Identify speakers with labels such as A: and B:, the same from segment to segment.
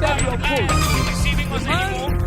A: accept your vote. Man.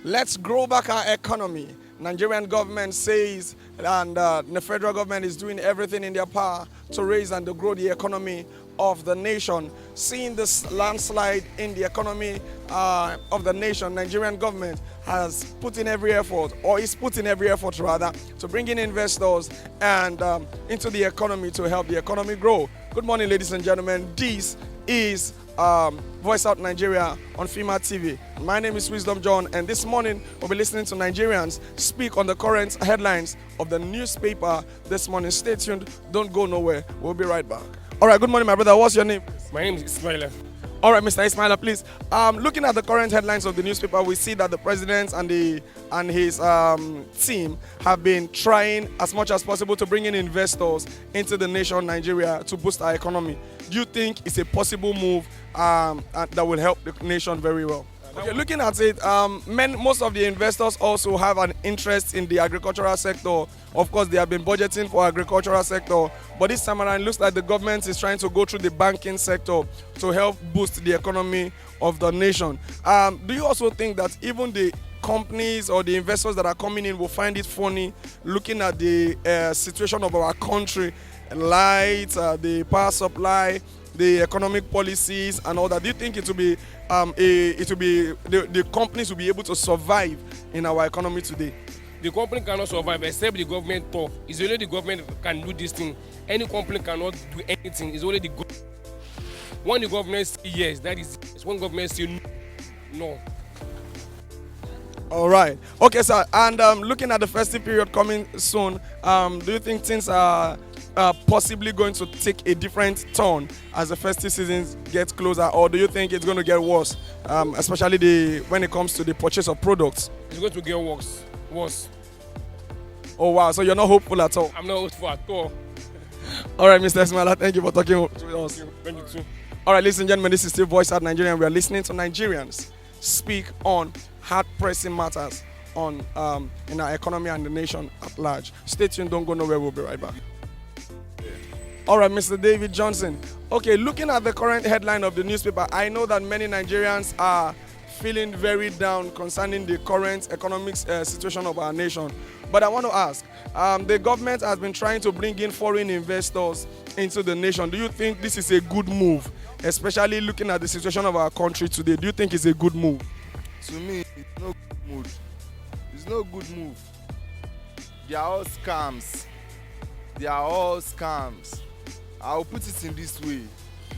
B: Let's grow back our economy. Nigerian government says, and the federal government is doing everything in their power to raise and to grow the economy of the nation. Seeing this landslide in the economy of the nation, Nigerian government has put in every effort, or is putting every effort rather, to bring in investors and into the economy to help the economy grow. Good morning, ladies and gentlemen. This is Voice Out Nigeria on Fimaa TV. My name is Wisdom John, and this morning we'll be listening to Nigerians speak on the current headlines of the newspaper this morning. Stay tuned, don't go nowhere. We'll be right back. All right, good morning, my brother. What's your name?
C: My name is Ismaila.
B: All right, Mr. Ismaila, please. Looking at the current headlines of the newspaper, we see that the president and his team have been trying as much as possible to bring in investors into the nation, Nigeria, to boost our economy. Do you think it's a possible move that will help the nation very well? Okay, looking at it, most of the investors also have an interest in the agricultural sector. Of course, they have been budgeting for agricultural sector, but this time around, it looks like the government is trying to go through the banking sector to help boost the economy of the nation. Do you also think that even the companies or the investors that are coming in will find it funny looking at the situation of our country, light, the power supply, the economic policies and all that? Do you think it will be the companies will be able to survive in our economy today?
C: The company cannot survive except the government talk. It's only the government can do this thing. Any company cannot do anything. It's only the government. When the government say yes, that is yes. When government say no.
B: All right. Okay, sir. And looking at the festive period coming soon, do you think things are possibly going to take a different turn as the festive season gets closer, or do you think it's going to get worse, especially when it comes to the purchase of products?
C: It's going to get worse.
B: Oh wow, so you're not hopeful at all?
C: I'm not hopeful at all.
B: All right, Mr. Ismaila, thank you for talking with us.
C: Thank you too.
B: All right, ladies and gentlemen, this is still Voice Out Nigeria, and we are listening to Nigerians speak on hard-pressing matters in our economy and the nation at large. Stay tuned, don't go nowhere, we'll be right back. All right, Mr. David Johnson. Okay, looking at the current headline of the newspaper, I know that many Nigerians are feeling very down concerning the current economic situation of our nation. But I want to ask, the government has been trying to bring in foreign investors into the nation. Do you think this is a good move, especially looking at the situation of our country today? Do you think it's a good move?
D: To me, it's no good move. It's no good move. They are all scams. They are all scams. I will put it in this way.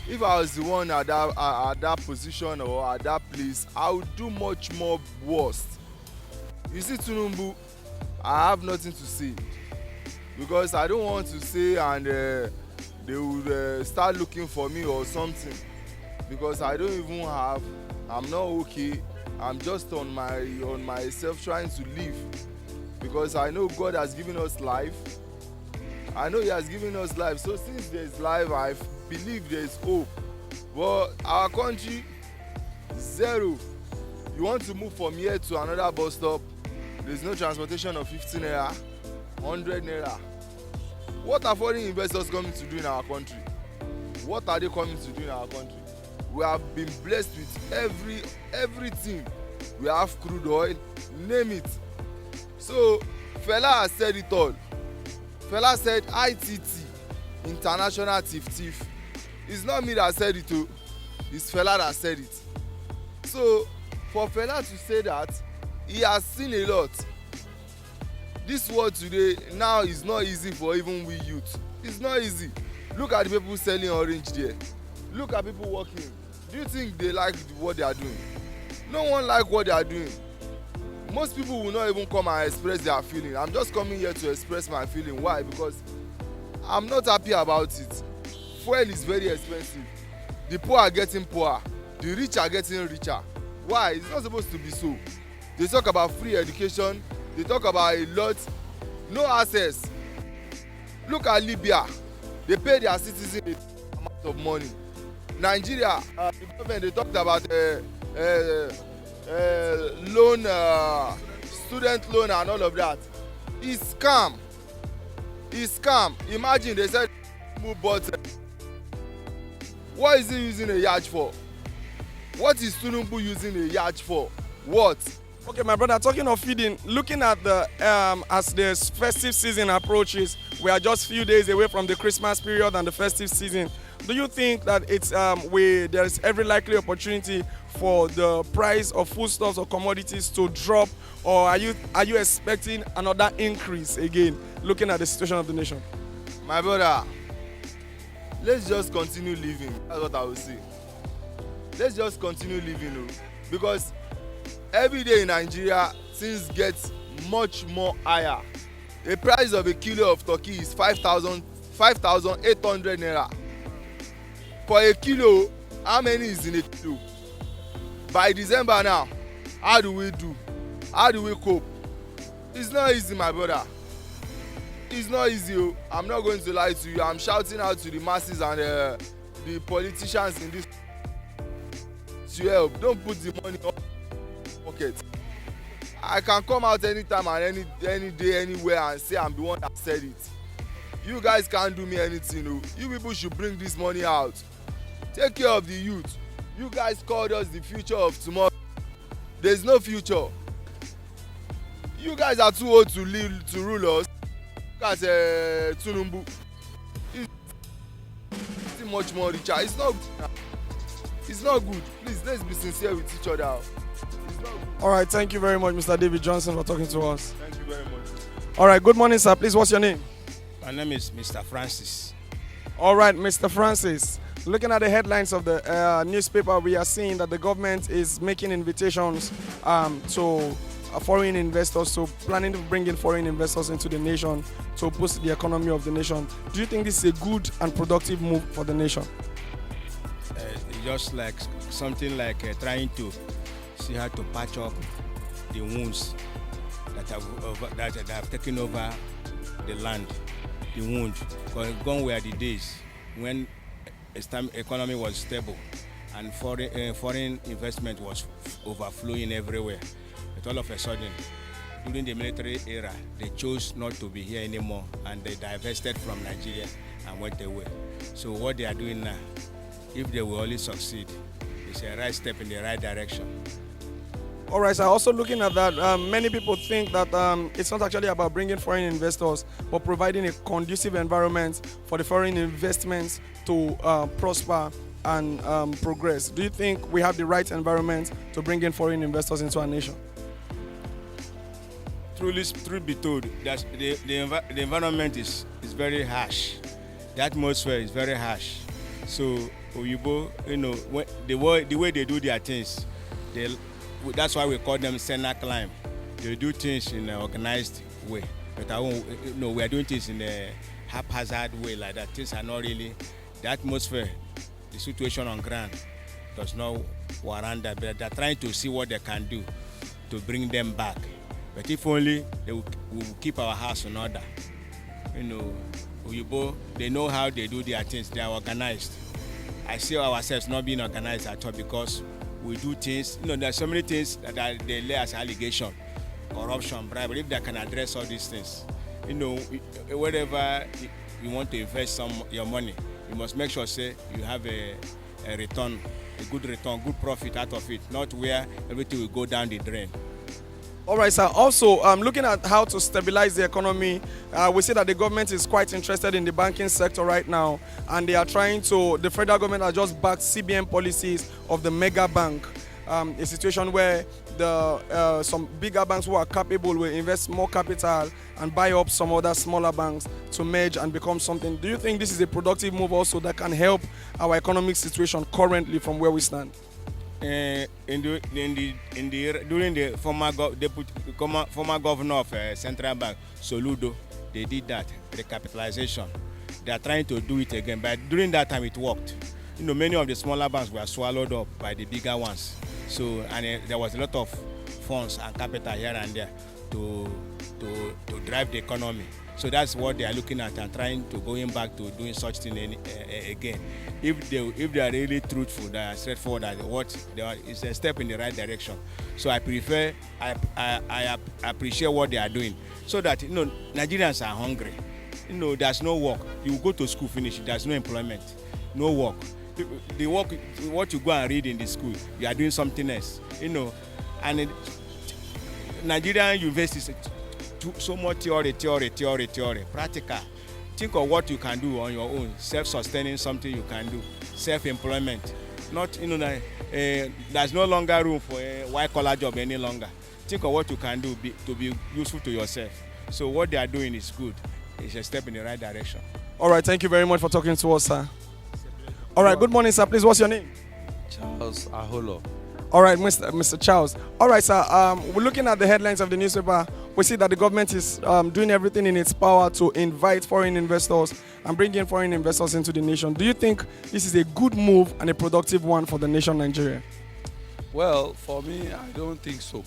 D: If I was the one at that position or at that place, I would do much more worse. You see, Tinubu, I have nothing to say because I don't want to say and they would start looking for me or something, because I don't even have. I'm not okay. I'm just on myself trying to live, because I know God has given us life. I know He has given us life. So since there's life, I believe there's hope. But our country, zero. You want to move from here to another bus stop, there's no transportation of 15 naira, 100 naira. What are foreign investors coming to do in our country? What are they coming to do in our country? We have been blessed with everything. We have crude oil, name it. So fella has said it all. Fella said ITT, international thief. It's not me that said it too. It's fella that said it. So for fella to say that, he has seen a lot. This world today now is not easy for even we youth. It's not easy. Look at the people selling orange there. Look at people working. Do you think they like what they are doing? No one like what they are doing. Most people will not even come and express their feeling. I'm just coming here to express my feeling. Why? Because I'm not happy about it. Fuel is very expensive. The poor are getting poorer. The rich are getting richer. Why? It's not supposed to be so. They talk about free education. They talk about a lot. No access. Look at Libya. They pay their citizens a amount of money. Nigeria, the government, they talked about loan, student loan and all of that. It's scam. It's scam. Imagine they said Tinubu bought. What is he using a yacht for? What is Tinubu using a yacht for? What?
B: Okay, my brother, talking of feeding, looking at the as the festive season approaches, we are just few days away from the Christmas period and the festive season. Do you think that it's there is every likely opportunity for the price of foodstuffs or commodities to drop, or are you expecting another increase again, looking at the situation of the nation?
D: My brother, let's just continue living. That's what I will say. Let's just continue living, because every day in Nigeria things get much more higher. The price of a kilo of turkey is 5,800 naira. For a kilo, how many is in a kilo? By December now, how do we do? How do we cope? It's not easy, my brother. It's not easy. I'm not going to lie to you. I'm shouting out to the masses and the politicians in this to help. Don't put the money on pocket. I can come out anytime and any day, anywhere, and say I'm the one that said it. You guys can't do me anything. You people should bring this money out. Take care of the youth. You guys called us the future of tomorrow. There's no future. You guys are too old to rule us. Look at Tinubu. He's much more richer. It's not good. It's not good. Please, let's be sincere with each other. It's not good.
B: All right, thank you very much, Mr. David Johnson, for talking to us.
D: Thank you very much.
B: All right, good morning, sir. Please, what's your name?
E: My name is Mr. Francis.
B: All right, Mr. Francis. Looking at the headlines of the newspaper, we are seeing that the government is making invitations to foreign investors, so planning to bring in foreign investors into the nation to boost the economy of the nation. Do you think this is a good and productive move for the nation?
E: Just like something like trying to see how to patch up the wounds that have taken over the land. The wound, because gone were the days when economy was stable and foreign investment was overflowing everywhere. But all of a sudden, during the military era, they chose not to be here anymore and they divested from Nigeria and went away. So what they are doing now, if they will only succeed, it's a right step in the right direction.
B: All right, so also looking at that, many people think that it's not actually about bringing foreign investors, but providing a conducive environment for the foreign investments to prosper and progress. Do you think we have the right environment to bring in foreign investors into our nation?
E: Truth be told, the environment is very harsh. The atmosphere is very harsh. So Oyibo, the way they do their things, that's why we call them Senna climb. They do things in an organized way. But we are doing things in a haphazard way like that. Things are not really, the atmosphere, the situation on ground does not warrant that. But they're trying to see what they can do to bring them back. But if only we will keep our house in order. Oyibo, they know how they do their things. They are organized. I see ourselves not being organized at all because we do things. There are so many things that they lay as allegation, corruption, bribery. If they can address all these things, wherever you want to invest your money, you must make sure you have a return, a good return, good profit out of it, not where everything will go down the drain.
B: All right, sir. Also, looking at how to stabilize the economy, we see that the government is quite interested in the banking sector right now, and they are the federal government has just backed CBN policies of the mega bank, a situation where some bigger banks who are capable will invest more capital and buy up some other smaller banks to merge and become something. Do you think this is a productive move also that can help our economic situation currently from where we stand?
E: During the former governor of Central Bank, Soludo, they did that, recapitalization. They are trying to do it again, but during that time it worked. Many of the smaller banks were swallowed up by the bigger ones. So, there was a lot of funds and capital here and there to drive the economy. So that's what they are looking at and trying to going back to doing such thing again. If they are really truthful, they are straightforward, it's a step in the right direction. So I appreciate what they are doing, so that Nigerians are hungry. there's no work. You go to school, finish, there's no employment, no work. The work, what you go and read in the school, you are doing something else, and Nigerian universities, so much theory, practical. Think of what you can do on your own, self-sustaining something you can do, self-employment. Not, there's no longer room for a white-collar job any longer. Think of what you can do to be useful to yourself. So what they are doing is good. It's a step in the right direction.
B: All right, thank you very much for talking to us, sir. All right, good morning, sir. Please, what's your name?
F: Charles Aholo.
B: All right, Mr. Charles. All right, sir. We're looking at the headlines of the newspaper. We see that the government is doing everything in its power to invite foreign investors and bring in foreign investors into the nation. Do you think this is a good move and a productive one for the nation Nigeria?
F: Well, for me, I don't think so.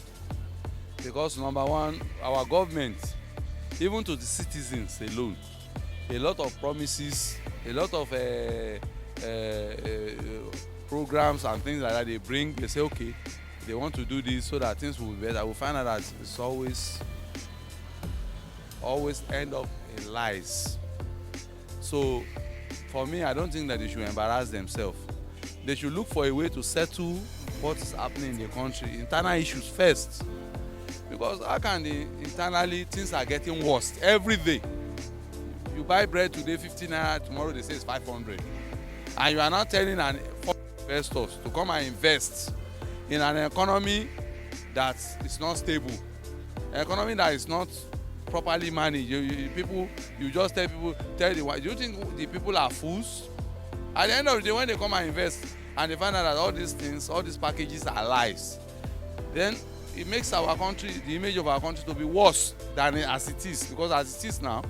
F: Because number one, our government, even to the citizens alone, a lot of promises, a lot of programs and things like that they bring. They say, okay, they want to do this so that things will be better. We'll find out that it's always end up in lies. So for me, I don't think that they should embarrass themselves. They should look for a way to settle what is happening in the country, internal issues first. Because how can internally things are getting worse every day? You buy bread today 50 naira, tomorrow they say it's 500, and you are not telling an investors to come and invest in an economy that is not stable, an economy that is not properly managed. You just tell the why. Do you think the people are fools? At the end of the day, when they come and invest and they find out that all these things, all these packages are lies, then it makes our country, the image of our country, to be worse than as it is. Because as it is now,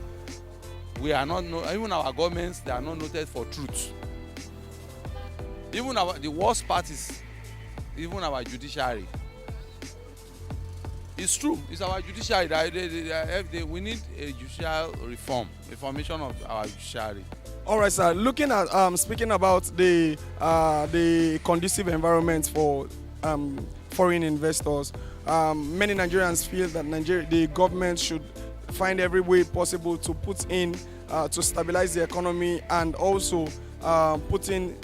F: we are not, even our governments, they are not noted for truth. Even the worst part is even our judiciary. It's true. It's our judiciary that we need a judicial reformation of our judiciary.
B: All right, sir. Looking at speaking about the conducive environment for foreign investors, many Nigerians feel that the government should find every way possible to put in to stabilize the economy and also put in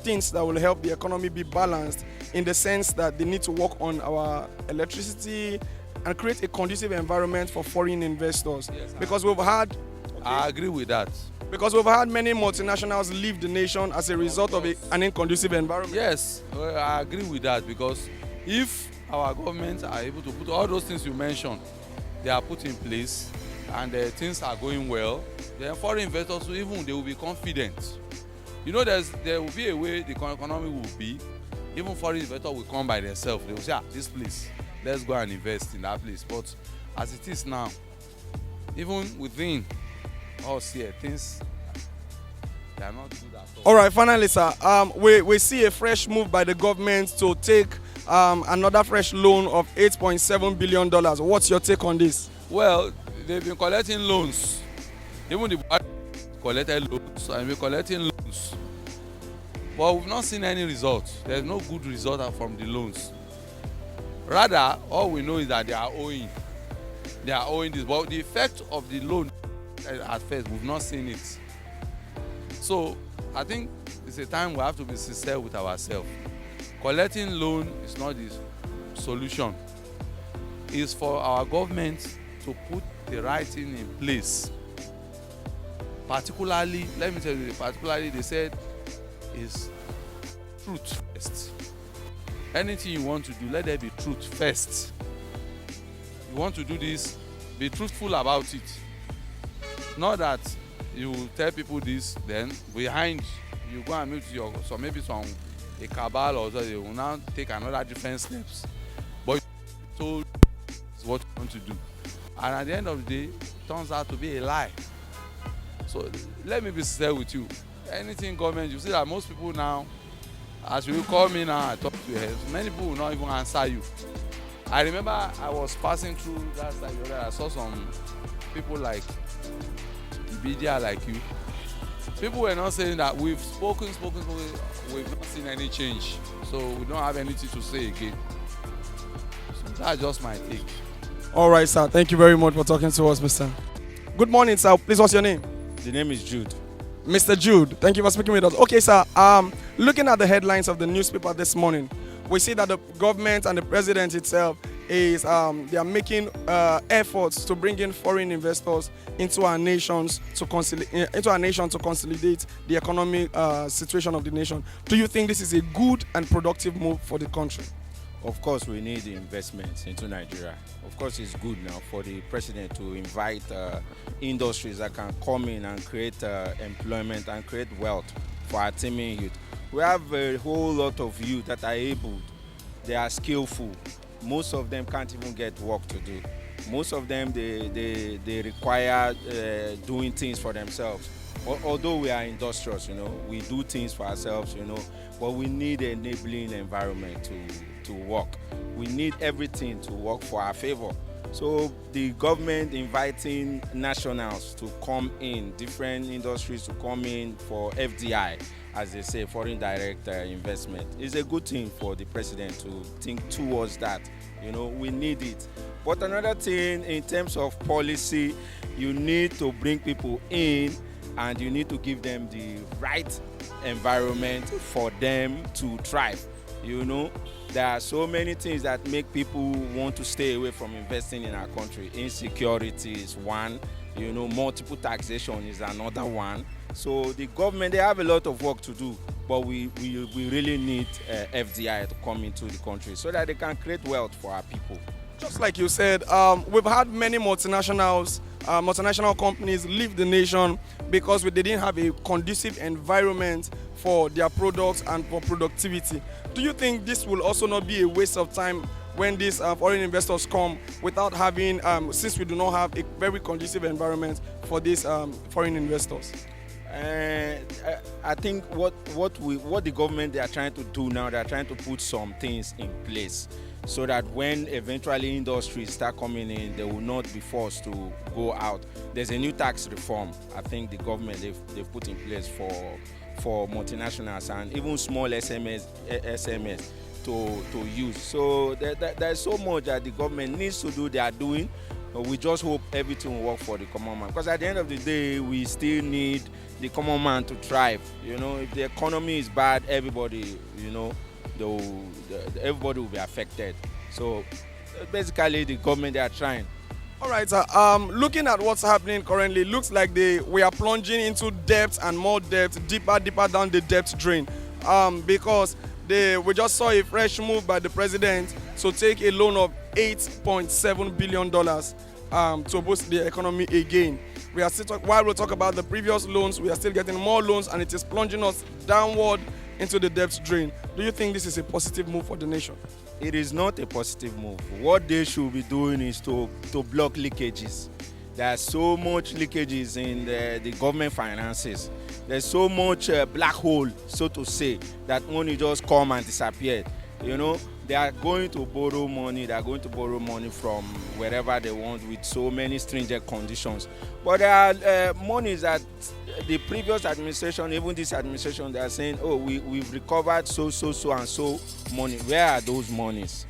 B: things that will help the economy be balanced, in the sense that they need to work on our electricity and create a conducive environment for foreign investors. Yes, because we've had...
F: I agree with that.
B: Because we've had many multinationals leave the nation as a result of an inconducive environment.
F: Yes, I agree with that, because if our governments are able to put all those things you mentioned, they are put in place and things are going well, then foreign investors they will be confident. There will be a way the economy will be. Even foreign investors will come by themselves. They will say, this place, let's go and invest in that place. But as it is now, even within us here, things they are not good at all.
B: All right, finally, sir, we see a fresh move by the government to take another fresh loan of $8.7 billion. What's your take on this?
F: Well, they've been collecting loans. Even the collected loans and we're collecting loans. But we've not seen any results. There's no good result from the loans. Rather, all we know is that they are owing. They are owing this. But the effect of the loan, at first, we've not seen it. So, I think it's a time we have to be sincere with ourselves. Collecting loan is not the solution. It's for our government to put the right thing in place. Particularly, let me tell you, they said is truth first. Anything you want to do, let there be truth first. You want to do this, be truthful about it. Not that you tell people this, then behind you go and meet a cabal or so, they will now take another different steps. But you told what you want to do. And at the end of the day, it turns out to be a lie. So let me be sincere with you. Anything government, you see that most people now, as you call me now, I talk to you, many people will not even answer you. I remember I was passing through that side, I saw some people like Bidia, like you. People were not saying that we've spoken, we've not seen any change. So we don't have anything to say again. So that's just my take.
B: All right, sir. Thank you very much for talking to us, Mr. Good morning, sir. Please, what's your name?
E: The name is Jude.
B: Mr. Jude, thank you for speaking with us. Okay, sir. Looking at the headlines of the newspaper this morning, we see that the government and the president itself is they are making efforts to bring in foreign investors into our nations to consolidate the economic situation of the nation. Do you think this is a good and productive move for the country?
E: Of course, we need investments into Nigeria. Of course, it's good now for the president to invite industries that can come in and create employment and create wealth for our teeming youth. We have a whole lot of youth that are able, they are skillful. Most of them can't even get work to do. Most of them, they require doing things for themselves. Although we are industrious, we do things for ourselves, but we need an enabling environment to work. We need everything to work for our favor. So the government inviting nationals to come in, different industries to come in for FDI, as they say, foreign direct investment, is a good thing for the president to think towards that. We need it. But another thing, in terms of policy, you need to bring people in and you need to give them the right environment for them to thrive. There are so many things that make people want to stay away from investing in our country. Insecurity is one, multiple taxation is another one. So the government, they have a lot of work to do, but we really need FDI to come into the country so that they can create wealth for our people.
B: Just like you said, we've had many multinational companies leave the nation because they didn't have a conducive environment for their products and for productivity. Do you think this will also not be a waste of time when these foreign investors come without having, since we do not have a very conducive environment for these foreign investors?
E: I think what the government, they are trying to do now, they are trying to put some things in place so that when eventually industries start coming in, they will not be forced to go out. There's a new tax reform, I think the government they've put in place for multinationals and even small SMS to use. So there's so much that the government needs to do, they are doing. We just hope everything will work for the common man, because at the end of the day, we still need the common man to thrive. If the economy is bad, everybody, everybody will be affected. So basically, the government, they are trying.
B: All right, sir. Looking at what's happening currently, looks like we are plunging into debt and more debt, deeper down the debt drain. Because we just saw a fresh move by the president to take a loan of $8.7 billion to boost the economy again. We are still while we talk about the previous loans, we are still getting more loans, and it is plunging us downward into the debt drain. Do you think this is a positive move for the nation?
E: It is not a positive move. What they should be doing is to block leakages. There are so much leakages in the government finances. There's so much black hole, so to say, that money just come and disappear. They are going to borrow money. They are going to borrow money from wherever they want with so many stringent conditions. But there are monies that the previous administration, even this administration, they are saying, oh, we've recovered so and so money. Where are those monies?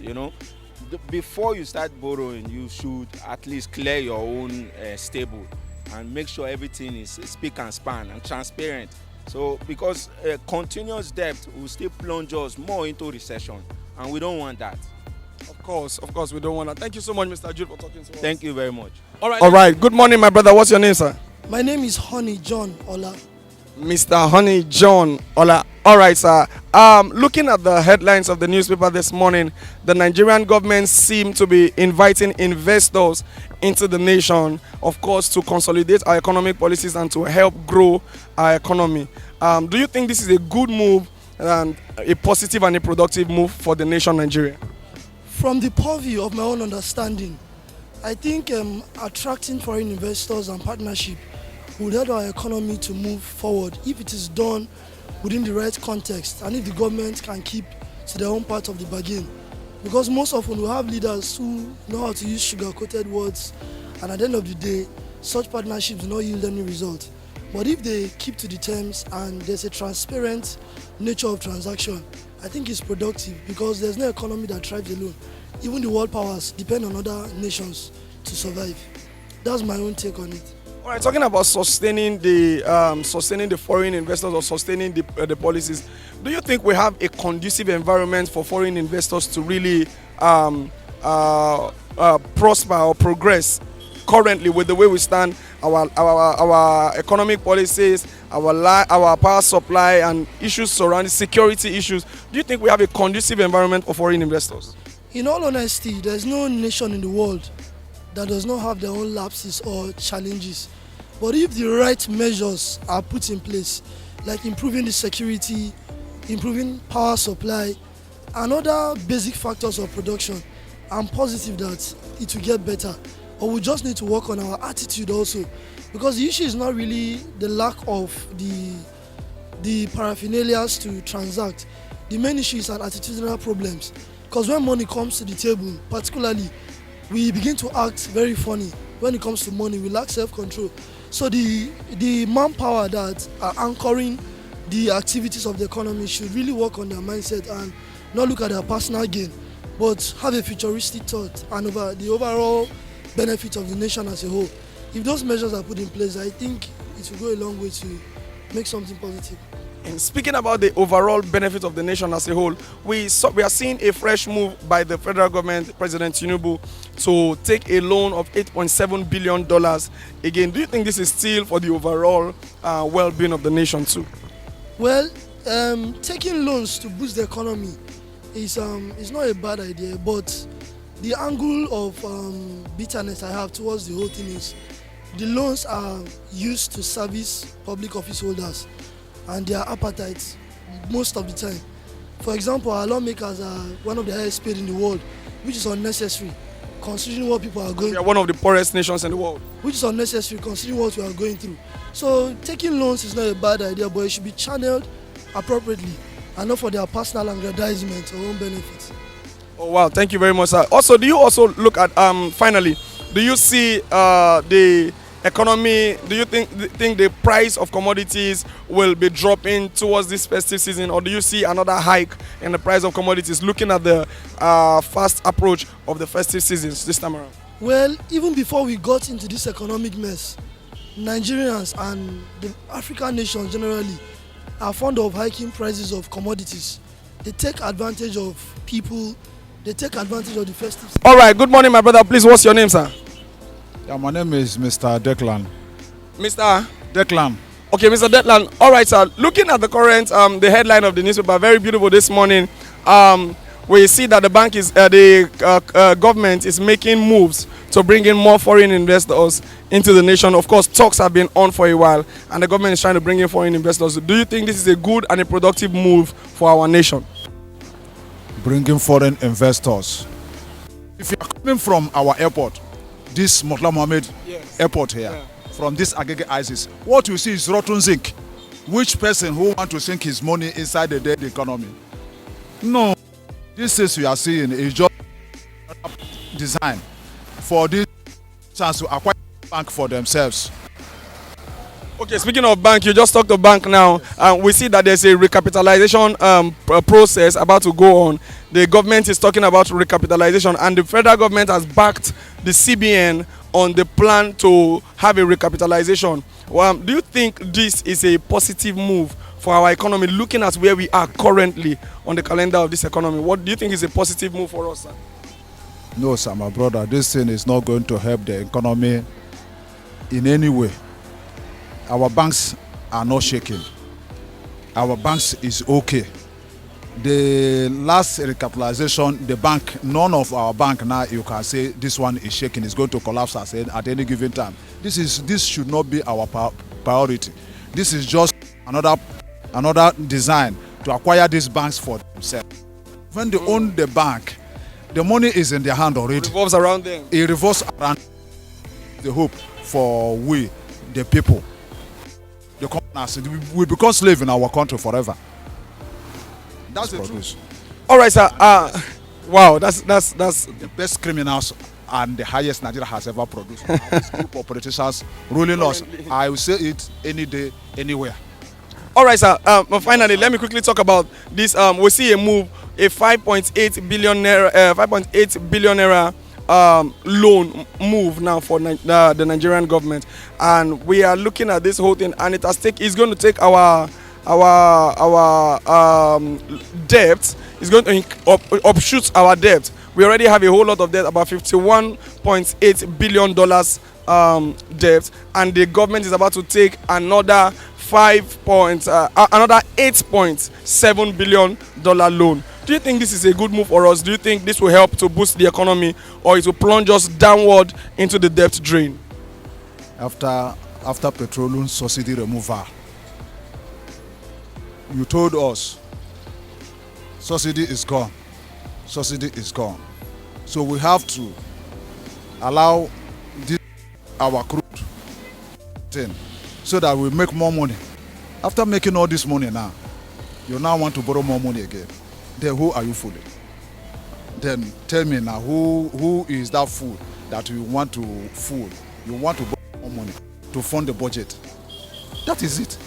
E: Before you start borrowing, you should at least clear your own stable and make sure everything is spick and span and transparent. So, because continuous debt will still plunge us more into recession, and we don't want that.
B: Of course, we don't want that. Thank you so much, Mr. Jude, for talking to us.
E: Thank you very much.
B: All right. Good morning, my brother. What's your name, sir?
G: My name is Honey John Ola.
B: Mr. Honey John Ola. All right, sir. Looking at the headlines of the newspaper this morning, the Nigerian government seem to be inviting investors into the nation, of course, to consolidate our economic policies and to help grow our economy. Do you think this is a good move and a positive and a productive move for the nation Nigeria?
G: From the purview of my own understanding, I think attracting foreign investors and partnership would help our economy to move forward if it is done within the right context and if the government can keep to their own part of the bargain. Because most often we have leaders who know how to use sugar-coated words, and at the end of the day, such partnerships do not yield any result. But if they keep to the terms and there's a transparent nature of transaction, I think it's productive, because there's no economy that thrives alone. Even the world powers depend on other nations to survive. That's my own take on it.
B: All right, talking about sustaining the foreign investors or sustaining the policies, do you think we have a conducive environment for foreign investors to really prosper or progress currently with the way we stand, our economic policies, our power supply, and issues surrounding security issues? Do you think we have a conducive environment for foreign investors?
G: In all honesty, there's no nation in the world that does not have their own lapses or challenges. But if the right measures are put in place, like improving the security, improving power supply, and other basic factors of production, I'm positive that it will get better. But we just need to work on our attitude also. Because the issue is not really the lack of the paraphernalias to transact. The main issue is our attitudinal problems. Because when money comes to the table, particularly, we begin to act very funny. When it comes to money, we lack self-control. So the manpower that are anchoring the activities of the economy should really work on their mindset and not look at their personal gain, but have a futuristic thought and over the overall benefit of the nation as a whole. If those measures are put in place, I think it will go a long way to make something positive.
B: And speaking about the overall benefit of the nation as a whole, we are seeing a fresh move by the federal government, President Tinubu, to take a loan of $8.7 billion. Again, do you think this is still for the overall well-being of the nation too?
G: Well, taking loans to boost the economy is not a bad idea, but the angle of bitterness I have towards the whole thing is the loans are used to service public office holders and their appetites most of the time. For example, our lawmakers are one of the highest paid in the world, which is unnecessary considering what people are going
B: through. We are one of the poorest nations in the world.
G: Which is unnecessary considering what we are going through. So taking loans is not a bad idea, but it should be channeled appropriately and not for their personal aggrandizement or own benefits.
B: Oh wow, thank you very much, sir. Also, do you also look at finally, do you see the economy, do you think the price of commodities will be dropping towards this festive season, or do you see another hike in the price of commodities looking at the fast approach of the festive seasons this time around?
G: Well, even before we got into this economic mess, Nigerians and the African nations generally are fond of hiking prices of commodities. They take advantage of people, they take advantage of the festive season.
B: All right, good morning, my brother. Please, what's your name, sir?
H: Yeah, my name is Mr. Declan.
B: Mr.
H: Declan.
B: Okay, Mr. Declan. All right, sir. Looking at the current, the headline of the newspaper, very beautiful this morning. We see that the government is making moves to bring in more foreign investors into the nation. Of course, talks have been on for a while, and the government is trying to bring in foreign investors. Do you think this is a good and a productive move for our nation?
H: Bringing foreign investors. If you are coming from our airport, this Murtala Mohammed airport here, from this Agege ISIS, what you see is rotten zinc. Which person who want to sink his money inside the dead economy? No, this is we are seeing is just design for this chance to acquire bank for themselves.
B: Okay, speaking of bank, you just talked of bank now. We see that there's a recapitalization process about to go on. The government is talking about recapitalization, and the federal government has backed the CBN on the plan to have a recapitalization. Do you think this is a positive move for our economy, looking at where we are currently on the calendar of this economy? What do you think is a positive move for us, sir?
H: No, sir, my brother, this thing is not going to help the economy in any way. Our banks are not shaking. Our banks is okay. The last recapitalization, the bank, none of our bank now you can say this one is shaking, it's going to collapse at any given time. This should not be our priority. This is just another design to acquire these banks for themselves. When they own the bank, the money is in their hand already.
B: It revolves around them.
H: It revolves around the hope for we, the people. The commoners, we become slave in our country forever. That's the truth.
B: All right, sir. Wow, that's
H: the best criminals and the highest Nigeria has ever produced. This group of politicians ruling us. I will say it any day, anywhere.
B: All right, sir. Finally, let me quickly talk about this. We see a move, a 5.8 billion naira loan move now for the Nigerian government, and we are looking at this whole thing, and it's going to take our debt. It's going to upshoot our debt. We already have a whole lot of debt, about $51.8 billion debt, and the government is about to take another another $8.7 billion loan. Do you think this is a good move for us? Do you think this will help to boost the economy, or it will plunge us downward into the debt drain?
H: After petroleum subsidy removal, you told us subsidy is gone. Subsidy is gone. So we have to allow our crude thing so that we make more money. After making all this money now, you now want to borrow more money again. Then who are you fooling? Then tell me now, who is that fool that you want to fool? You want to borrow more money to fund the budget. That is it.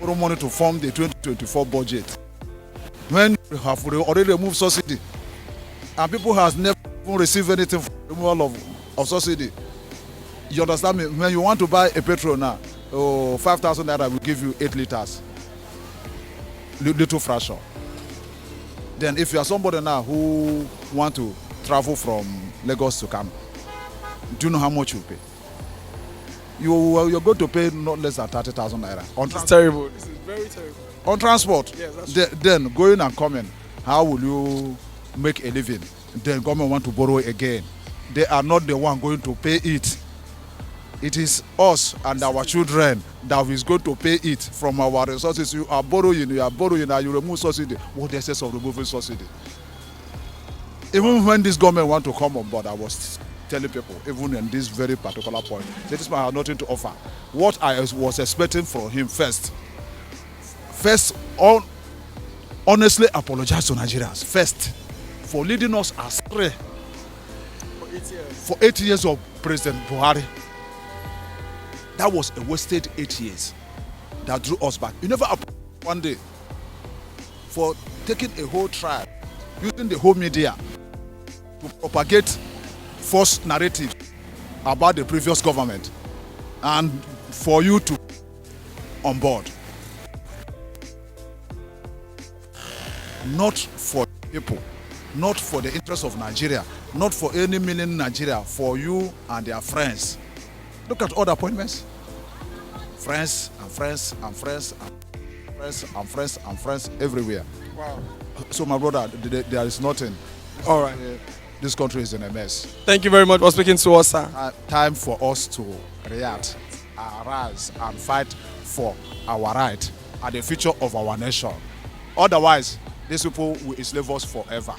H: Borrow money to fund the 2024 budget. When you have already removed subsidy, and people has never received anything for removal of subsidy. You understand me? When you want to buy a petrol now, 5,000 naira will give you 8 liters. Little fraction. Then if you are somebody now who want to travel from Lagos to Kano, do you know how much you pay? You're going to pay not less than 30,000 naira.
B: It's terrible. This is very terrible.
H: On transport.
B: Yes, that's true.
H: Then going and coming, how will you make a living? Then government want to borrow again. They are not the one going to pay it. It is us and our children that is going to pay it from our resources. You are borrowing, and you remove subsidy. What the essence of removing subsidy? Even when this government want to come on board, I was telling people, even in this very particular point, that this man has nothing to offer. What I was expecting from him first, honestly apologize to Nigerians first for leading us astray for 8 years of President Buhari. That was a wasted 8 years that drew us back. You never apologize one day for taking a whole tribe, using the whole media to propagate false narrative about the previous government, and for you to on board. Not for people, not for the interest of Nigeria, not for any million in Nigeria, for you and their friends. Look at all the appointments. Friends and friends and friends and friends and friends and friends everywhere.
B: Wow.
H: So my brother, there is nothing.
B: All right.
H: This country is in a mess.
B: Thank you very much for speaking to us, sir.
H: Time for us to react, arise, and fight for our right and the future of our nation. Otherwise, these people will enslave us forever.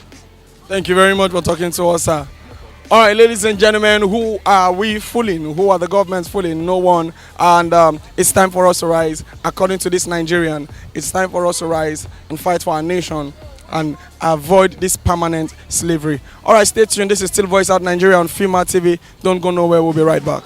B: Thank you very much for talking to us, sir. All right, ladies and gentlemen, who are we fooling? Who are the governments fooling? No one. And it's time for us to rise. According to this Nigerian, it's time for us to rise and fight for our nation and avoid this permanent slavery. All right, stay tuned. This is still Voice Out Nigeria on Fimaa TV. Don't go nowhere. We'll be right back.